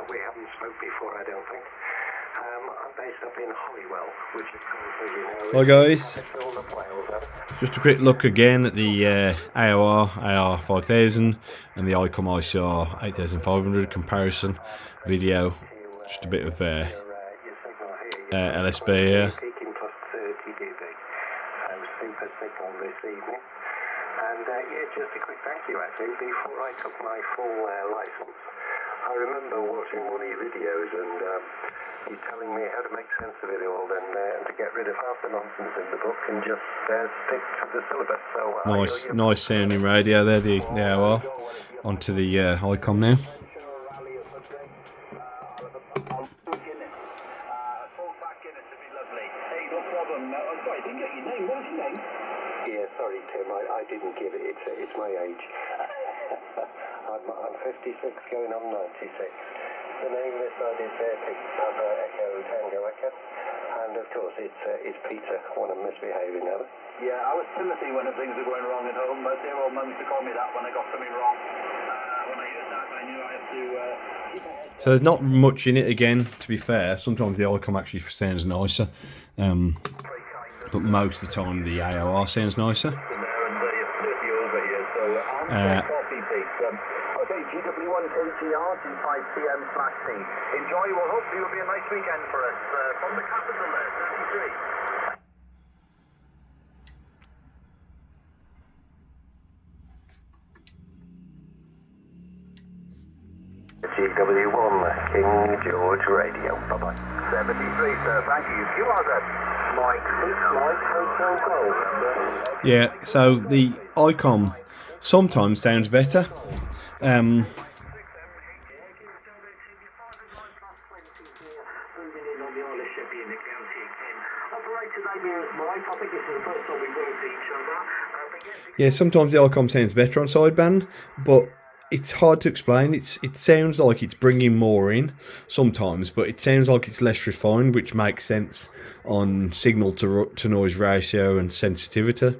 we haven't spoke before, I don't think. I'm based up in Holywell, which is called, as you know, Hi guys, of Wales. just a quick look again at the AOR, AR 5000 and the Icom ICR 8500 comparison video. Just a bit of LSB here. Peaking plus 30 dB. Super signal this evening. And just a quick thank you actually. Before I took my full license, I remember watching one of your videos and you telling me how to make sense of it all and to get rid of half the nonsense in the book and just stick to the syllabus. So Nice sounding radio there, the AOR. Onto the Icom now. Yeah, sorry Tim, I didn't give it. It's my age. I'm 56 going on 96. The name this side is Papa Echo Tango Echo, and of course it's Peter when I'm misbehaving now. Yeah, I was Timothy when things were going wrong at home, but dear old mum used to call me that when I got something wrong. When I heard that, I knew I had to keep my head. So there's not much in it again, to be fair. Sometimes the Icom actually sounds nicer, but most of the time the AOR sounds nicer. Okay, GW1 KTR 25PM/T. Enjoy. Well, hopefully it will be a nice weekend for us. From the capital there, 33. GW1 King George Radio. Bye bye. 73, sir. Thank you. You are the Mike Hotel Golf. Yeah, so the Icom sometimes sounds better. Yeah, sometimes the Icom sounds better on sideband, but it's hard to explain. It sounds like it's bringing more in sometimes, but it sounds like it's less refined, which makes sense on signal to noise ratio and sensitivity.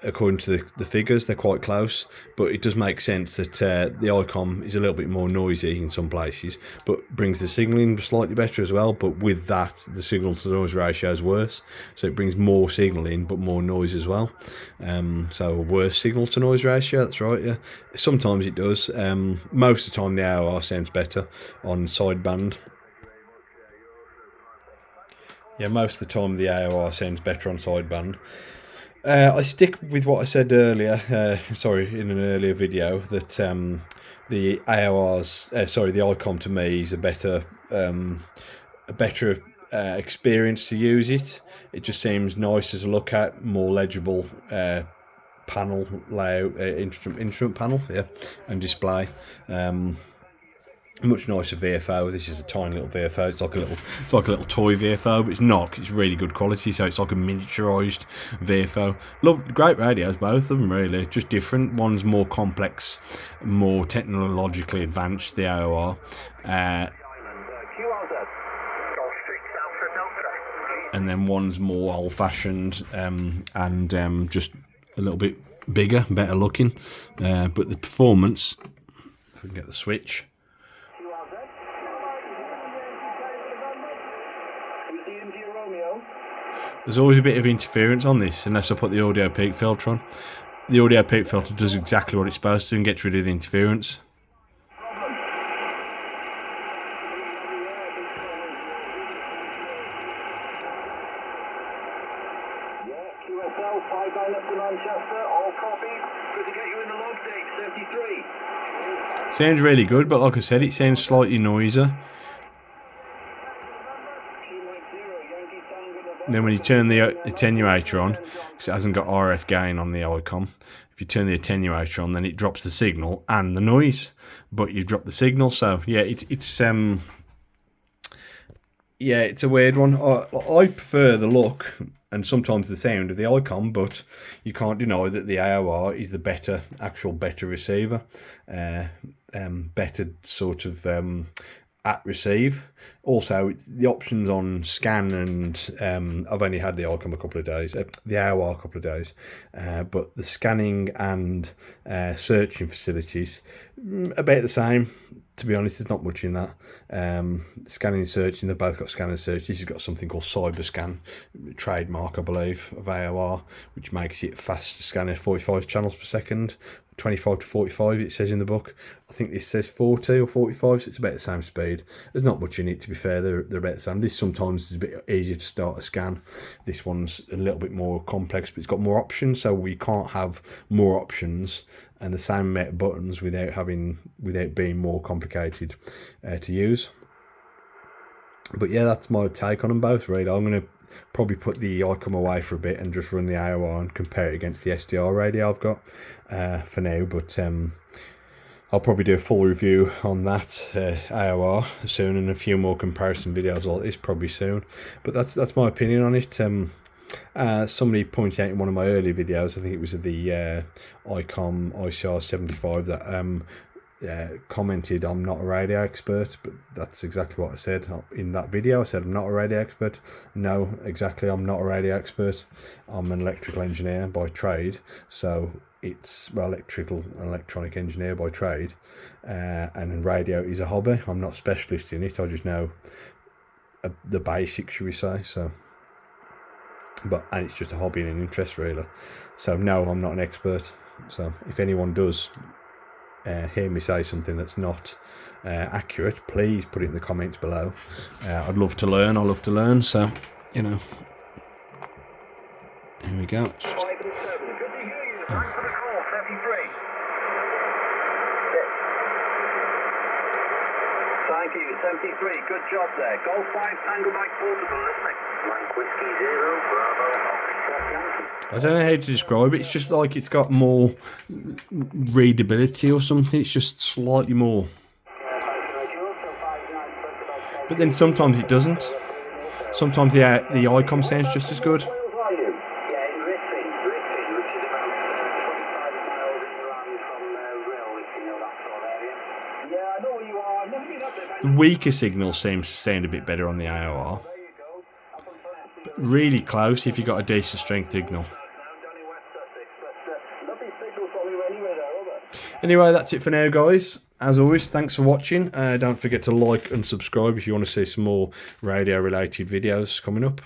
According to the figures, they're quite close, but it does make sense that the Icom is a little bit more noisy in some places, but brings the signaling slightly better as well. But with that, the signal to noise ratio is worse, so it brings more signal in but more noise as well. So a worse signal to noise ratio. That's right. Yeah, sometimes it does. Most of the time, the AOR sounds better on sideband. Yeah, most of the time the AOR sounds better on sideband. I stick with what I said earlier, in an earlier video, that the AOR's, the Icom to me is a better experience to use it. It just seems nicer to look at, more legible panel layout, instrument panel, yeah, and display. Much nicer VFO. This is a tiny little VFO. It's like a little toy VFO, but it's not. It's really good quality, so it's like a miniaturized VFO. Great radios, both of them really. Just different. One's more complex, more technologically advanced. The AOR, and then one's more old-fashioned and just a little bit bigger, better looking. But the performance, if we can get the switch. There's always a bit of interference on this unless I put the audio peak filter on. The audio peak filter does exactly what it's supposed to and gets rid of the interference. QSL 59 up to Manchester, all copies. Good to get you in the log date, 33. Sounds really good, but like I said, it sounds slightly noisier. And then when you turn the attenuator on, because it hasn't got RF gain on the Icom, if you turn the attenuator on, then it drops the signal and the noise, but you've dropped the signal. So yeah, it's a weird one. I prefer the look and sometimes the sound of the Icom, but you can't deny that the AOR is the better receiver, better sort of at receive. Also, the options on scan and I've only had the Icom a couple of days, the AOR a couple of days, but the scanning and searching facilities about the same. To be honest, there's not much in that. Scanning and searching, they've both got scan and search. This has got something called CyberScan, trademark, I believe, of AOR, which makes it fast scanning 45 channels per second, 25 to 45, it says in the book. I think this says 40 or 45, so it's about the same speed. There's not much in it, to be fair. They're about the same. This sometimes is a bit easier to start a scan. This one's a little bit more complex, but it's got more options, so we can't have more options and the same amount of buttons without being more complicated to use. But yeah, that's my take on them both, really. I'm going to probably put the Icom away for a bit and just run the AOR and compare it against the SDR radio I've got for now. But I'll probably do a full review on that AOR soon, and a few more comparison videos like this probably soon. But that's my opinion on it. Somebody pointed out in one of my earlier videos, I think it was the Icom ICR 75, that commented, I'm not a radio expert, but that's exactly what I said in that video. I said I'm not a radio expert. No, exactly, I'm not a radio expert. I'm an electrical engineer by trade, so it's, well, electrical and electronic engineer by trade, and radio is a hobby. I'm not a specialist in it, I just know the basics, should we say. So, and it's just a hobby and an interest, really. So no, I'm not an expert. So if anyone does hear me say something that's not accurate, please put it in the comments below. I'd love to learn. I love to learn. So, you know, here we go. It's just, Thank you, 73. Good job there. Golf 5 Tango Mike Portable. Mike Whiskey 0 Bravo. I don't know how to describe it. It's just like it's got more readability or something. It's just slightly more. But then sometimes it doesn't. Sometimes the Icom sounds just as good. The weaker signal seems to sound a bit better on the AOR. But really close if you've got a decent strength signal. Anyway, that's it for now, guys. As always, thanks for watching. Don't forget to like and subscribe if you want to see some more radio related videos coming up.